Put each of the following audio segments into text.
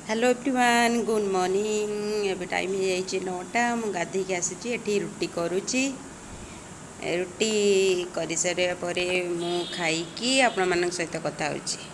Hello everyone good morning. एबे time हो जाइए 9टा। मु गाधी के आसी एटी रुटी करुच्ची। रुटी कर सारे पर मु खाई आपण मान सहित कथा होची।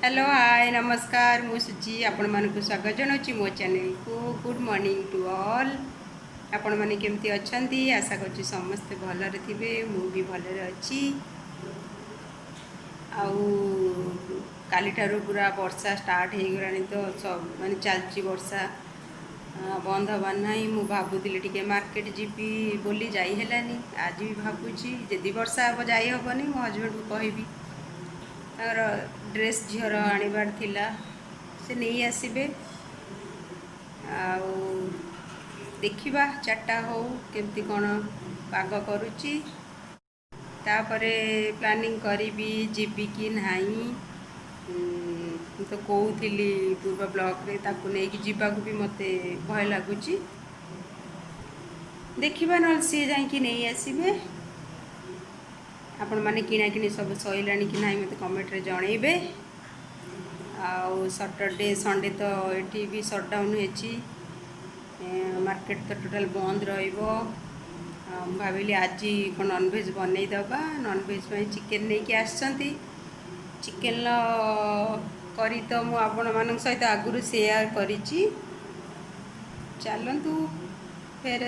हेलो हाय नमस्कार मु सुची आपण मानक स्वागत जनाऊँ मो चैनल को। Good morning to all. आपण माने केमती अछंती? आशा करछि समस्त भलरे थिबे। मु भी भलरे अछि। आउ काली ठारू पूरा वर्षा स्टार्ट हो गलानी तो सब माने चलची वर्षा बंद हबार नहीं। मु भाबुतिली टिके मार्केट जीवी बोली जाई हेलानी। आज भी भाबुची जदि वर्षा हम जाई हबनी मो हजबैंड को कहबी तार ड्रेस झीर आनिबार थिला से नहीं आसबे। आउ देखिबा 4टा हो केमती कौन पाग करुच्ची तापरे प्लानिंग करी जीवी कि नहीं। तो कहूली पूर्व ब्लॉक रे ताकू नहीं जीवाकू भी मते भय लगुच। देखिबा न सी जाकि नहीं आसबे। आपण माने किना किनी सब सइलानी कि नहीं मते कमेंट रे जणैबे। आउ सैटरडे संडे तो एटी भी शटडाउन होची। मार्केट तो टोटाल बंद रहिबो। भाविली आज कौन नॉनवेज बनई दबा। नॉनवेज में चिकेन नहीं कि आसछंती। चिकेन करी तो मु आपण मान सहित आगुरी शेयर करिची। चलतु फिर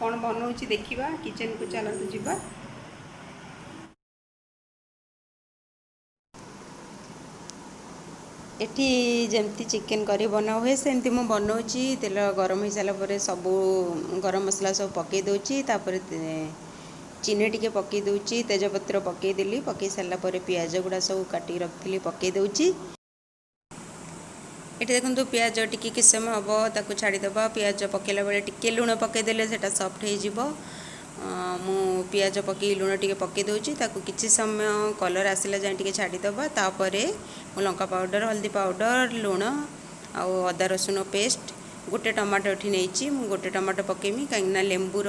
कौन बनाऊँगी देखिबा। किचन को चलतु जीवा। एठी जमती चिकेन करी बना हुए सेमती मु बनाऊँगी। तेल गरम हो सारा पर सबू गरम मसला सब पकई दूची। तापर चीनी टिके पकई दूची। तेजपत्र पकईदेली। पकई सारा पर पियाज गुड़ा सब काटी रखी पकई दूची। ये देखो पियाज टिके कि समय हम ताकू छाड़ीदबा। पियाज पकेला बेले टिके लुण पकईदेले सेटा सफ्ट हो। मु पियाज पकई लुण टिके पकई दूची। ताकू किछि समय कलर आसला जाए टिके छाड़ीदबा। तापरे मु लंका पाउडर हल्दी पाउडर लुण आउ अदा रसुण पेस्ट गोटे टमाटो एठी नहीं। मु गोटे टमाटो पकेमी कहीं लेंबूर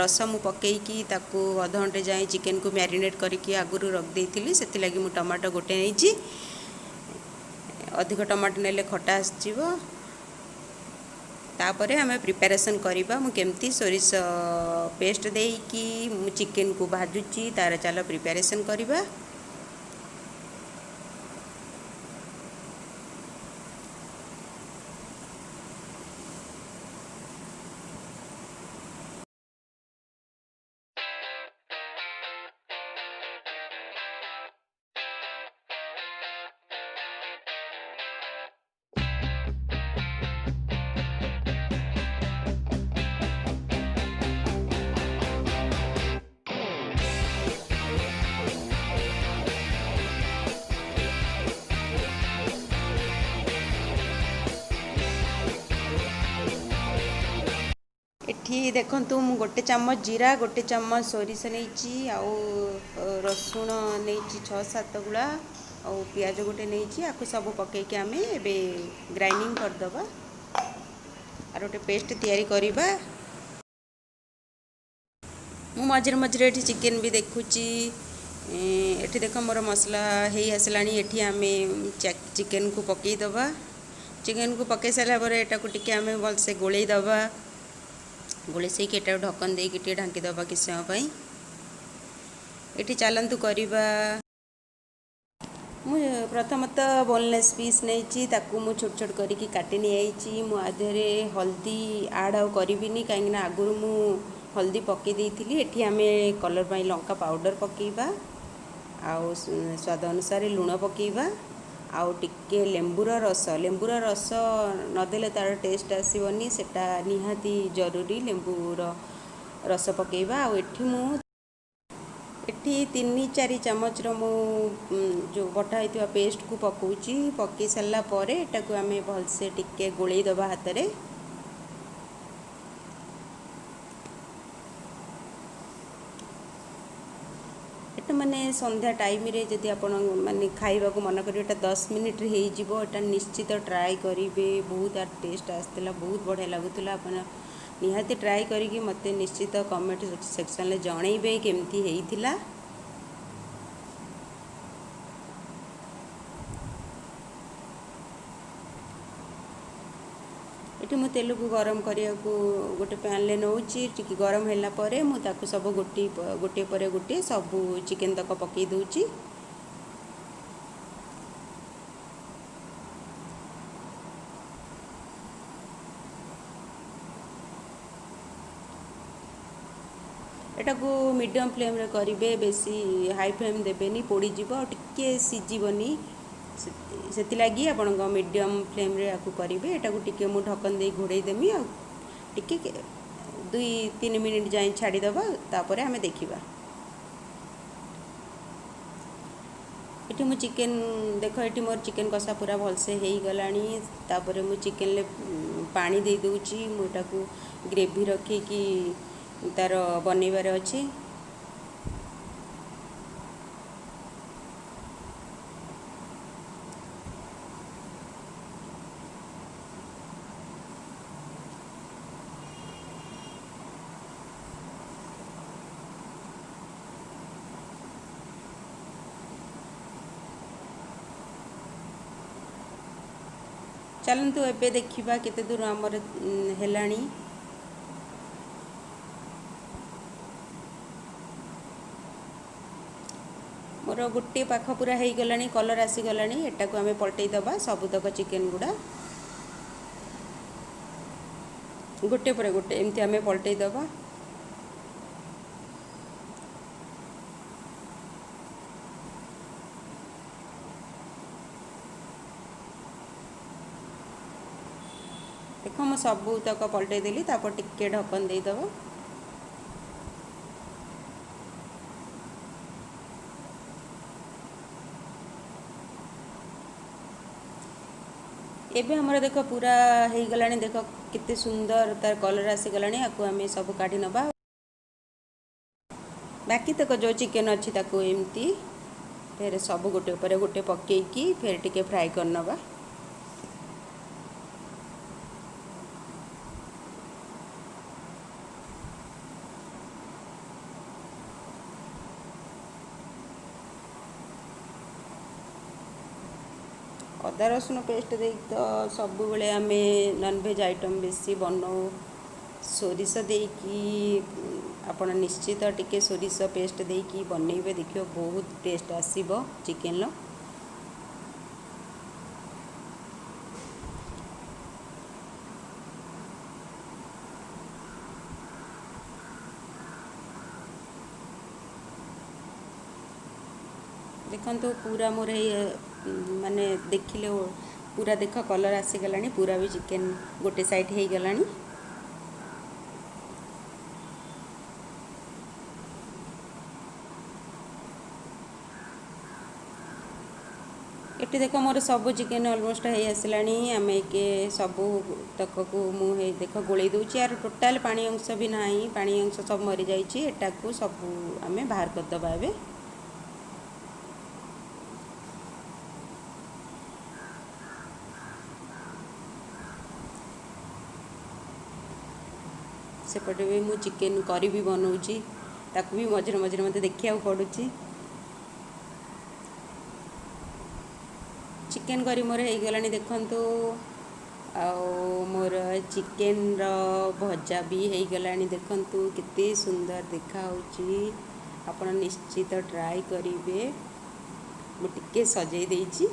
रस मु पकईकी ताकू अध घंटे जाए चिकेन को मैरिनेट करके आगुरी रख देइथिली। सेति लागि मु टमाटो गोटे नहीं। अधिक टमाटो नेले खटा आसजिवो। तापरे आम प्रिपेरेसन करवा। मु केमती सोरिष पेस्ट देकी मु चिकेन को भाजुची तार चलो प्रिपेरेसन करवा। एठी देखंतु मु गोटे चम्मच जीरा गोटे चम्मच सोरिष नहीं। आउ रसुण नहीं 6-7 गुड़ा। आउ पियाज गोटे नहीं। आपको सब पकईकि आम ए ग्राइंडिंग करदबा आर गोटे पेस्ट तैयारी करवा। मु मझे मझे ये चिकेन भी देखुची। एठी देख मोर मसला हो आसलानी। एठी आम चिकेन को पकईदबा। चिकेन को पकई सारा पर एटा को टिके आम भलसे गोलई दबा। गोले से एटा ढक्कन दे कि ढांकीदबा कि समय। ये चलतु करवा। मु प्रथमतः बोनलेस पीस नहीं ताकू मु छोट छोट करके काटी नहीं। मु आधे हल्दी आड आनी कहीं आगुरी मु हल्दी पकई देइथिली। एठी आमे कलर पाई लंका पाउडर पकईबा। आउ स्वाद अनुसार लुण पकईबा। आउ टिके लेंबूर रस नदेले तार टेस्ट आसबनी। सेटा निहाती जरूरी। लेंबूर रस पकेबा। आ एठी 3-4 चामच मु जो बटा होता पेस्ट को पकाउची। पकई सारा पर एटा को आम भलसे टिके गोलई दबा हाथ रे। एटा माने संध्या टाइम रे जदि आपण माने खाइबा को मन करियो, एटा 10 मिनिट रे हेई जिवो। एटा निश्चित ट्राई करिवे, बहुत टेस्ट आस्तिला, बहुत बढ़िया लागुतला। आपण निहाती ट्राई करिकी मते निश्चित कमेंट सेक्शन ले जणैबे केमती हेइथिला। ये मु तेल को गरम करिया को गोटे पैन ले नौची। टिकी गरम होला परे मु ताकू सब गोटे परे गोटे सब चिकेन तक पकई दूची। एटा को मीडियम फ्लेम रे करिवे, बेसी हाई फ्लेम देबेनी, पोड़ी जीवो, टिके सिजीवनी। से लगी आपण मीडियम फ्लेम रे आकु करिवे। एटा को टिके मु ढक्कन दे घोड़े देमी आ टिके 2-3 मिनिट जाई छाड़ी दबा, तापरे हमें देखिबा। एठी मु चिकेन देखो, एठी मोर चिकेन कषा पूरा भलसे हेई गलानी। तापरे मु चिकेन ले पानी दे दूची। मुटा को ग्रेवी रखी कि तार बनैबार अछि। चलतु एबे देखिबा केते दूर हमर हेलानी। मोर गोटे पाख पूरा हेई गलानी, कलर आसी गलानी। एटा को हमें पलटई दबा सबुतक चिकेन गुड़ा गोटे पर गोटे एमती हमें पलटई दबा। देखो मु सबू तक पलटई देली, तापर टिके ढक्कन दे दबा। एबे हमर देखो पूरा हेई गलानी। देखो कितने सुंदर तार कलर आसी गलानी। आकु हमें सब काढी नबा। बाकी तक जो चिकेन अच्छी ताकू एमती फिर सब गोटे ऊपर गोटे पकईकी फिर टिके फ्राए कर नबा। अदा रसुण पेस्ट दे तो सब बेले आम नॉनवेज आइटम बेसी बनाओ सोरिष देकी। आपण निश्चित टिके सोरिष पेस्ट देकी बनइबे, देखियो बहुत टेस्ट आसीबो चिकेन लो। देखो पूरा मोर माने देखिले पूरा देख कलर आसी गलानी। पूरा भी चिकेन गोटे साइड हो गलानी। एटी देखो मोर सब चिकेन ऑलमोस्ट हो आसलानी। आम के सबू तक को मुझे देख गोलई दूची। यार टोटाल पानी अंश भी ना, पानी अंश सब मरी जाइए। एटा को सब आम बाहर करदबा। एबे सेपटे भी मु चिकेन करी भी बनाऊँगी, ताकू भी मझे मझे मत देखा पड़ुची। चिकेन करी मोर हो गलानी देखंतु। मोर चिकेन रो भजा भी हो गलानी। देखंतु कितने सुंदर देखा होची। आपण निश्चित ट्राई करिवे। मु टिके सजई देइची।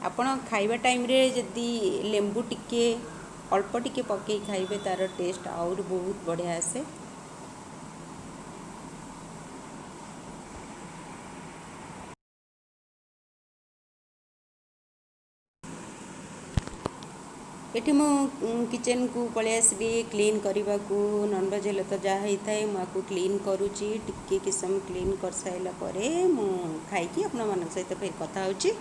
आपण खाइबा टाइम रे जदी लेंबू टिके अल्प टिके पकई खाइबे, तार टेस्ट और बहुत बढ़िया आसे। एठी मु किचन को पळे आसली क्लीन करने को नॉनवेज हेले तो जहाँ होता है मुझे क्लीन करुच्ची टिके किस समय क्लीन कर साइला परे मु खाई आपण मान सहित फिर कथा होची।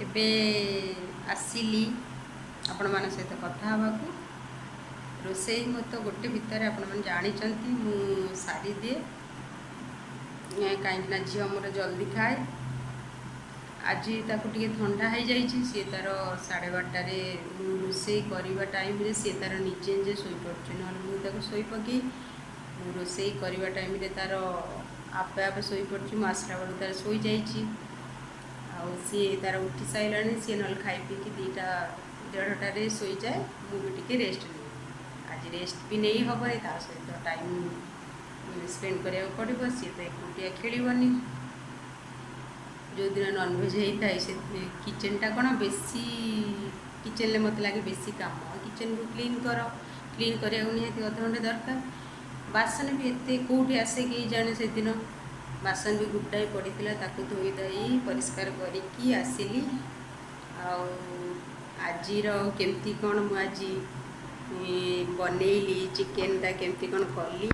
एबे आसिली आपण मान सहित कथा हवा को रोसई मत गोटे भितर आपण मन जानी मु सारी दिए कहीं झी मोर जल्दी खाए आज ताकू टे ठंडा हो जाइए सी तार 12:30 रोसई करवा टाइम रे सी तार निजे निजे शोई पड़ुछ ना मुझे शोई पकई रोसई करवा टाइम रे तार आपे आपे शोई पड़ुछ मु आसला बेलू तार शोई जाइए सी तार उठी सारा सी ना खाई पी कि 2:30 शोई जाए मुझे रेस्ट नहीं आज रेस्ट भी नहीं हम सहित टाइम स्पेंड करा पड़ो सी तो एकुटिया खेलनी जो दिन नॉनवेज होता है से किचेनटा कौन बेसी किचेन मत लगे बेसी काम किचेन को क्लीन करा निहाती अध घंटे दरकार बासन भी एत कौटे आसे कि जाने से दिन बासन भी गुटाई पड़ा ताकू धोई धाई परिष्कार करके आसिली आज केमती कौन मुझे बनैली चिकेनटा केमती कौन कली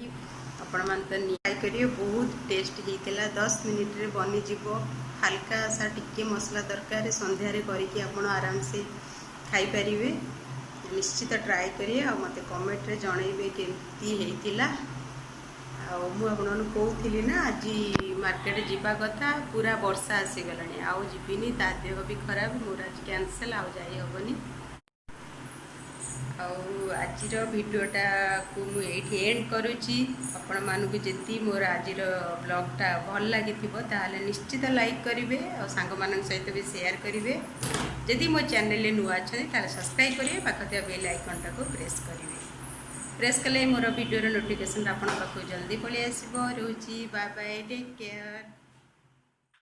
आपण मान तो ट्राई करिए बहुत टेस्ट होता 10 मिनिट रे बनी जीवो हल्का सा टिके मसला दरकार संध्यारे करके आपण आराम से खाई परिवे निश्चित ट्राई करिए आ मते कमेंट रे जणैबे केमती हेतिला कहती ना आज मार्केट जीवा कथा पूरा वर्षा आसीगला आउ जीविनी ता देह भी खराब मोर आज कैंसल आउ जाई हेनी आज भिडियोटा को मुझे एंड करुच्ची आपण मानक जी मोर आज ब्लॉगटा भल लगी ताहले निश्चित लाइक करेंगे और सांग मान सहित भी शेयर करेंगे जदि मो चैनल नुआ अच्छा सब्सक्राइब करेंगे पाखिया बेल आइकनटा को प्रेस करेंगे प्रेस कले मोर वीडियो नोटिफिकेशन आपको जल्दी पलि आसो रोची बाय बाय टेक केयर।